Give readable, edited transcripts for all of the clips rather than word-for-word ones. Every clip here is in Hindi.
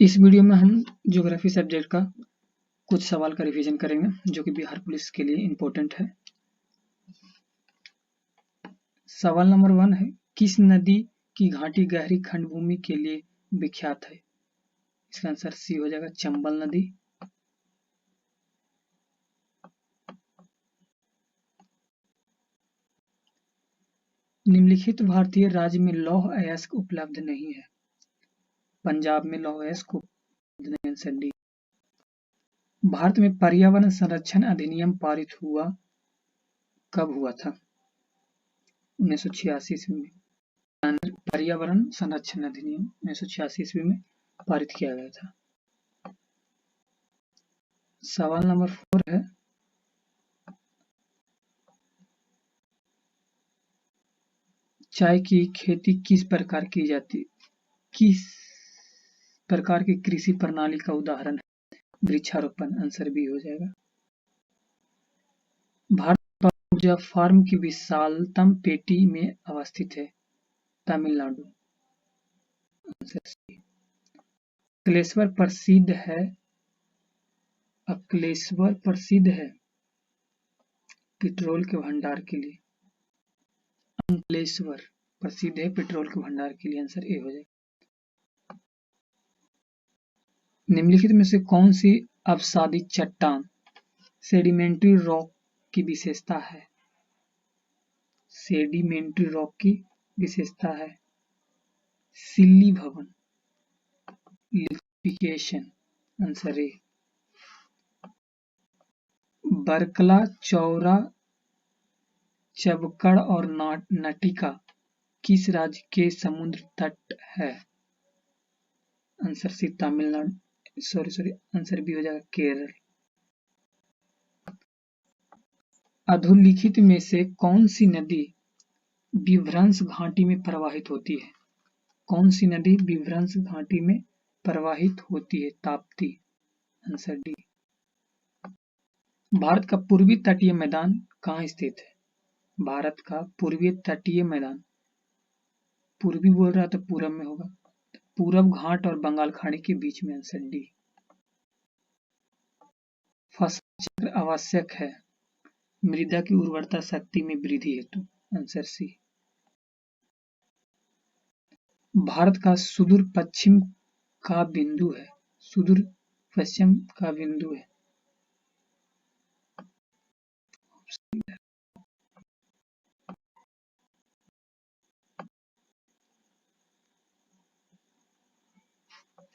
इस वीडियो में हम ज्योग्राफी सब्जेक्ट का कुछ सवाल का रिवीजन करेंगे जो कि बिहार पुलिस के लिए इम्पोर्टेंट है। सवाल नंबर 1 है, किस नदी की घाटी गहरी खंडभूमि के लिए विख्यात है? इसका आंसर सी हो जाएगा, चंबल नदी। निम्नलिखित भारतीय राज्य में लौह अयस्क उपलब्ध नहीं है। पंजाब में लौह अयस्क उपलब्ध नहीं है, आंसर डी। भारत में पर्यावरण संरक्षण अधिनियम पारित हुआ कब हुआ था? 1986 ईस्वी में। पर्यावरण संरक्षण अधिनियम 1986 ईस्वी में पारित किया गया था। सवाल नंबर 4 है, चाय की खेती किस प्रकार की जाती है? किस प्रकार की कृषि प्रणाली का उदाहरण है? वृक्षारोपण, आंसर बी हो जाएगा। भारत पर ऊर्जा फार्म की विशालतम पेटी में अवस्थित है? Tamil Nadu, answer C. अकलेश्वर प्रसिद्ध है पेट्रोल के भंडार के लिए। अंकलेश्वर प्रसिद्ध है पेट्रोल के भंडार के लिए, आंसर ए हो जाएगा। निम्नलिखित में से कौन सी अपसादित चट्टान सेडिमेंट्री रॉक की विशेषता है? सेडिमेंट्री रॉक की विशेषता है सिल्ली भवन, liquefaction, answer A. Varkala, Chowara, Chavakkad और नटिका किस राज्य के समुद्र तट है? Answer C, Tamil Nadu, sorry answer B हो जाएगा, केरल। अधोलिखित में से कौन सी नदी विभ्रंश घाटी में प्रवाहित होती है? कौन सी नदी विभ्रंश घाटी में प्रवाहित होती है? Tapti, answer D. भारत का पूर्वी तटीय मैदान कहाँ स्थित है? भारत का पूर्वी तटीय मैदान, पूर्वी बोल रहा तो पूरब में होगा, पूरब घाट और बंगाल खाड़ी के बीच में, आंसर डी। फसल चक्र आवश्यक है मृदा की उर्वरता शक्ति में वृद्धि हेतु, आंसर सी। भारत का सुदूर पश्चिम का बिंदु है? सुदूर पश्चिम का बिंदु है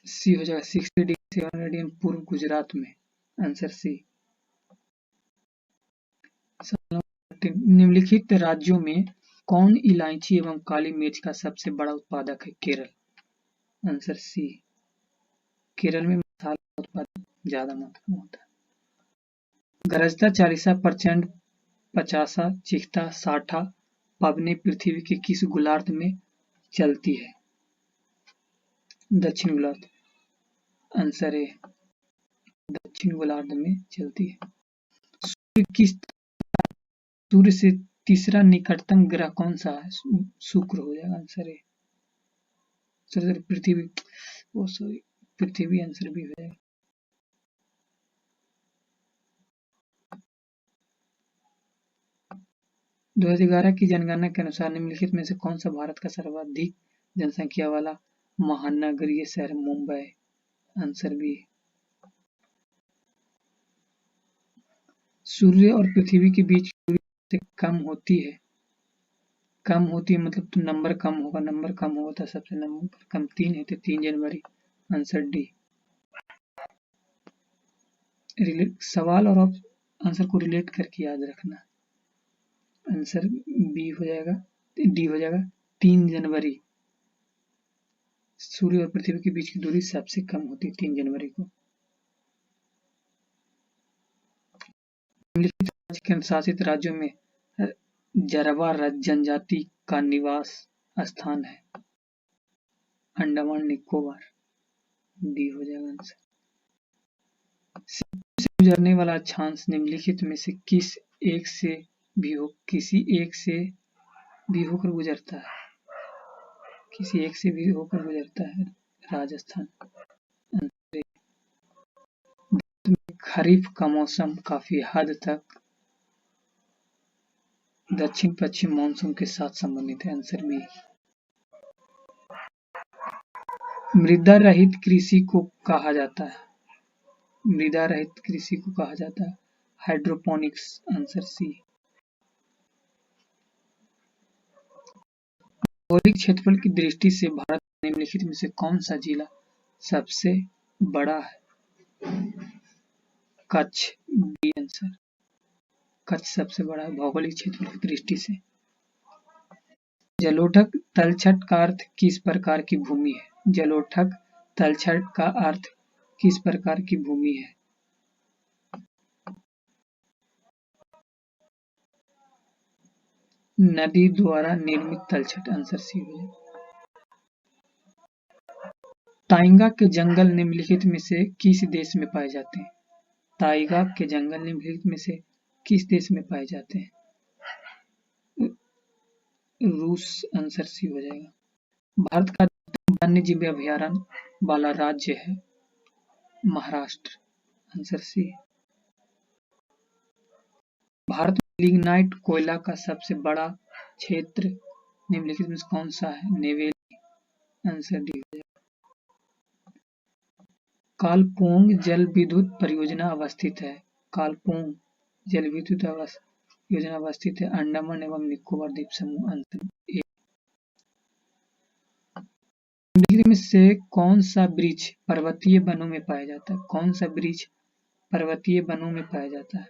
सी हो जाएगा, 60 डिग्री 7 रेडियन पूर्व गुजरात में, आंसर सी। निम्नलिखित राज्यों में कौन इलायची एवं काली मिर्च का सबसे बड़ा उत्पादक है? Kerala, answer C. केरल में मसाला उत्पादन ज्यादा मात्रा में होता है। गरजता चालीसा प्रचंड पचासा चीखता साठा पवने पृथ्वी के किस गोलार्ध में चलती है? दक्षिण गोलार्ध, आंसर ए, दक्षिण गोलार्ध में चलती है। सूर्य से तीसरा निकटतम ग्रह कौन सा है? शुक्र हो जाएगा, answer A. Sorry Prithvi, answer भी हो जाएगा। दो 2011 की जनगणना के अनुसार निम्नलिखित में से कौन सा भारत का सर्वाधिक जनसंख्या वाला महानगरीय शहर? Mumbai, answer B. सूर्य और पृथ्वी के बीच की दूरी से कम होती है मतलब तो नंबर कम होगा तो सबसे नंबर कम 3 है तो 3 जनवरी, आंसर डी। सवाल और आंसर को रिलेट करके याद रखना, आंसर बी हो जाएगा, डी हो जाएगा, 3 जनवरी। सूर्य और पृथ्वी के बीच की दूरी सबसे कम होती है 3 जनवरी को। निम्नलिखित राज्य केंद्र शासित राज्यों में जरवा जनजाति का निवास स्थान है? अंडमान निकोबार, डी हो जाएगा आंसर। से गुजरने वाला अक्षांश निम्नलिखित में से किसी एक से भी होकर गुजरता है? राजस्थान। Answer A. भारत में खरीफ का मौसम काफी हद तक दक्षिण पश्चिम मानसून के साथ संबंधित है। Answer B. मृदा रहित कृषि को कहा जाता है। मृदा रहित कृषि को कहा जाता है हाइड्रोपोनिक्स। Answer C. भौगोलिक क्षेत्रफल की दृष्टि से भारत में निम्नलिखित में से कौन सा जिला सबसे बड़ा है? कच्छ। B answer. कच्छ सबसे बड़ा है भौगोलिक क्षेत्रफल की दृष्टि से। जलोढ़क तलछट का अर्थ किस प्रकार की भूमि है? जलोढ़क तलछट का अर्थ किस प्रकार की भूमि है? नदी द्वारा निर्मित तलछट। आंसर सी हो जाएगा। ताइगा के जंगल निम्नलिखित में से किस देश में पाए जाते हैं? ताइगा के जंगल निम्नलिखित में से किस देश में पाए जाते हैं? रूस। आंसर सी हो जाएगा। भारत का वन्यजीव अभयारण्य वाला राज्य है महाराष्ट्र। Answer C. भारत में लिग्नाइट कोयला का सबसे बड़ा क्षेत्र निम्नलिखित में से कौन सा है? नेवेली। आंसर डी हो जाएगा। कालपोंग जल विद्युत परियोजना अवस्थित है। कालपोंग जल विद्युत योजना अवस्थित है अंडमान एवं निकोबार द्वीप समूह। Answer A. निम्नलिखित में से कौन सा वृक्ष पर्वतीय वनों में पाया जाता है? कौन सा वृक्ष पर्वतीय वनों में पाया जाता है?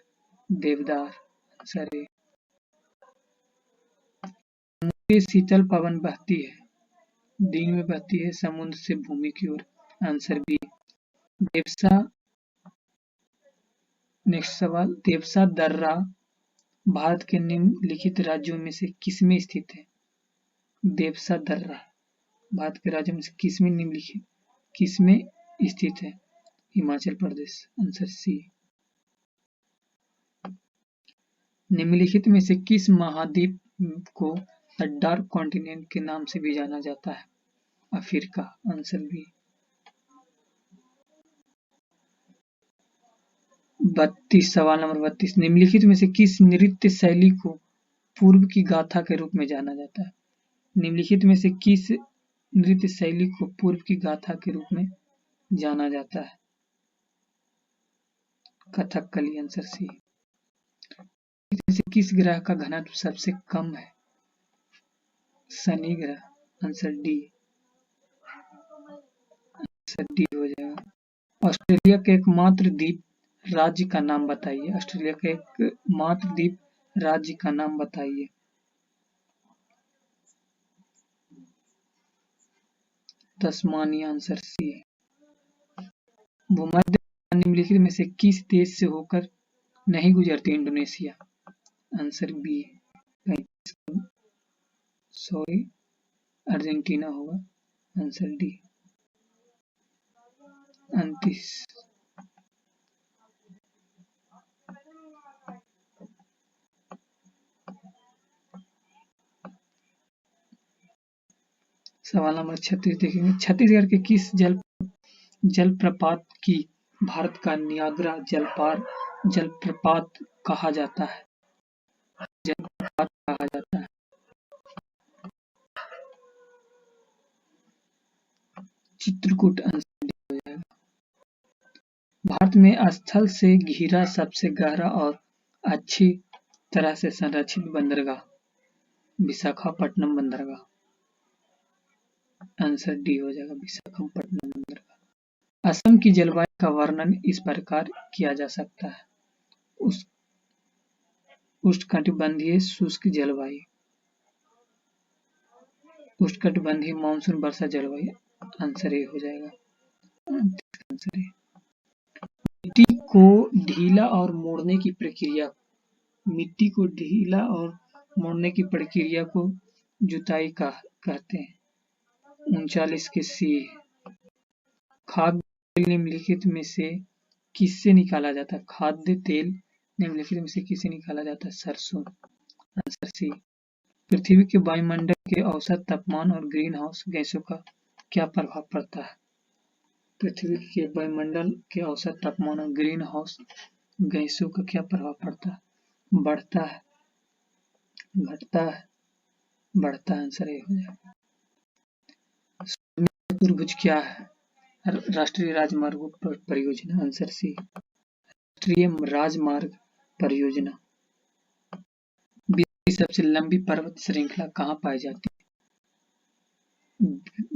देवदार। Answer A. समुद्र से शीतल पवन बहती है। दिन में बहती है समुद्र से भूमि की ओर। Answer B. देवसा। नेक्स्ट सवाल। देवसा दर्रा भारत के निम्नलिखित राज्यों में से किसमें स्थित है? देवसा दर्रा भारत के राज्यों में से किसमें स्थित है? हिमाचल प्रदेश। Answer C. निम्नलिखित में से किस महाद्वीप को द डार्क कॉन्टिनेंट के नाम से भी जाना जाता है? अफ्रीका। Answer B. 32 सवाल नंबर 32। निम्नलिखित में से किस नृत्य शैली को पूर्व की गाथा के रूप में जाना जाता है? निम्नलिखित में से किस नृत्य शैली को पूर्व की गाथा के रूप में जाना जाता है? कथकली। Answer C. इनमें से किस ग्रह का घनत्व सबसे कम है? शनि ग्रह। Answer D. आंसर डी हो जाएगा। ऑस्ट्रेलिया के एकमात्र द्वीप राज्य का नाम बताइए। ऑस्ट्रेलिया के एकमात्र द्वीप राज्य का नाम बताइए। तस्मानिया। Answer C. भूमध्य रेखा निम्नलिखित में से किस देश से होकर नहीं गुजरती? Indonesia. Answer B. Sorry Argentina होगा। Answer D. 29 सवाल नंबर 36 देखेंगे। छत्तीसगढ़ के किस जलप्रपात की भारत का नियाग्रा जलप्रपात कहा जाता है? जलप्रपात कहा जाता है। चित्रकूट। आंसर डी हो जाएगा। भारत में स्थल से घिरा सबसे गहरा और अच्छी तरह से संरक्षित बंदरगाह विशाखापट्टनम बंदरगाह। आंसर डी हो जाएगा विशाखापट्टनम बंदरगाह। असम की जलवायु का वर्णन इस प्रकार किया जा सकता है। उष्णकटिबंधीय शुष्क जलवायु, उष्णकटिबंधीय मानसून वर्षा जलवायु। आंसर ए हो जाएगा। Answer A. मिट्टी को ढीला और मोड़ने की प्रक्रिया मिट्टी को ढीला और मोड़ने की प्रक्रिया को जुताई कहते हैं। 39 के सी। खाद्य तेल निम्नलिखित में से किससे निकाला जाता है? खाद्य तेल निम्नलिखित में से किससे निकाला जाता है? सरसों। Answer C. पृथ्वी के वायुमंडल के औसत तापमान और ग्रीन हाउस गैसों का क्या प्रभाव पड़ता है? पृथ्वी के वायुमंडल के औसत तापमान और ग्रीन हाउस गैसों का क्या प्रभाव पड़ता है? बढ़ता है, घटता है, बढ़ता है। आंसर ए हो जाएगा। चतुर्भुज क्या है? राष्ट्रीय राजमार्ग परियोजना। आंसर सी, राष्ट्रीय राजमार्ग परियोजना। विश्व की सबसे लंबी पर्वत श्रृंखला कहाँ पाई जाती है?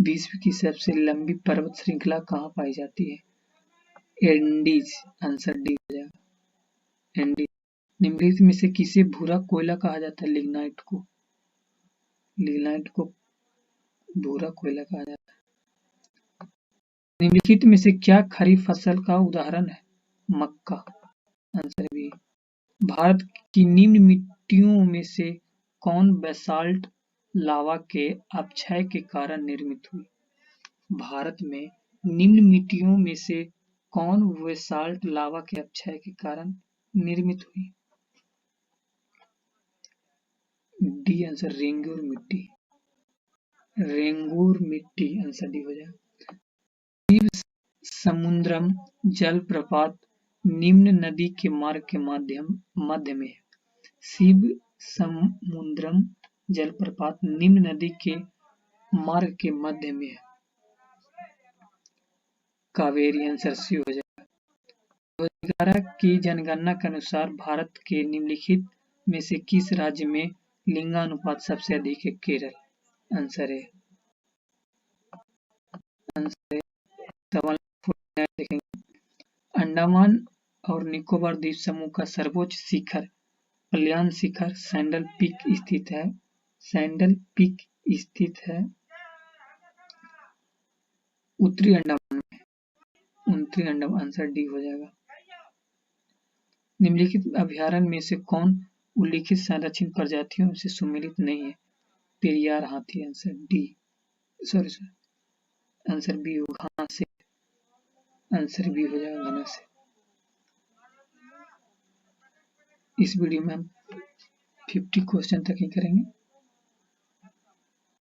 विश्व की सबसे लंबी पर्वत श्रृंखला कहाँ पाई जाती है? एंडीज। आंसर डी हो जाएगा, एंडीज। निम्नलिखित में से किसे भूरा कोयला कहा जाता है? लिग्नाइट को। लिग्नाइट को भूरा कोयला कहा जाता है। निम्नलिखित में से क्या खरीफ फसल का उदाहरण है? मक्का। Answer B. भारत की निम्न मिट्टियों में से कौन बेसाल्ट लावा के अपक्षय के कारण निर्मित हुई? भारत में निम्न मिट्टियों में से कौन बेसाल्ट लावा के अपक्षय के कारण निर्मित हुई? डी आंसर, रेंगुर मिट्टी। रेंगुर मिट्टी। आंसर डी हो जाएगा। शिव समुद्रम जलप्रपात निम्न नदी के मार्ग के मध्य में है। शिव समुद्रम जलप्रपात निम्न नदी के मार्ग के मध्य में है। कावेरी। आंसर सी हो जाएगा। 2011 की जनगणना के अनुसार भारत के निम्नलिखित में से किस राज्य में लिंगानुपात सबसे अधिक है? केरल। आंसर है, आंसर है सवाल देखेंगे। अंडमान और निकोबार द्वीप समूह का सर्वोच्च शिखर प्लायन शिखर सैंडल पीक स्थित है। सैंडल पीक स्थित है उत्तरी अंडमान में। उत्तरी अंडमान। आंसर डी हो जाएगा। निम्नलिखित अभयारण्य में से कौन उल्लिखित संरक्षित प्रजातियों से सम्मिलित नहीं है? पेरियार हाथी। Answer D, sorry, answer B हो, घाना से। आंसर बी हो जाएगा, घाना से। इस वीडियो में हम 50 क्वेश्चन तक ही करेंगे।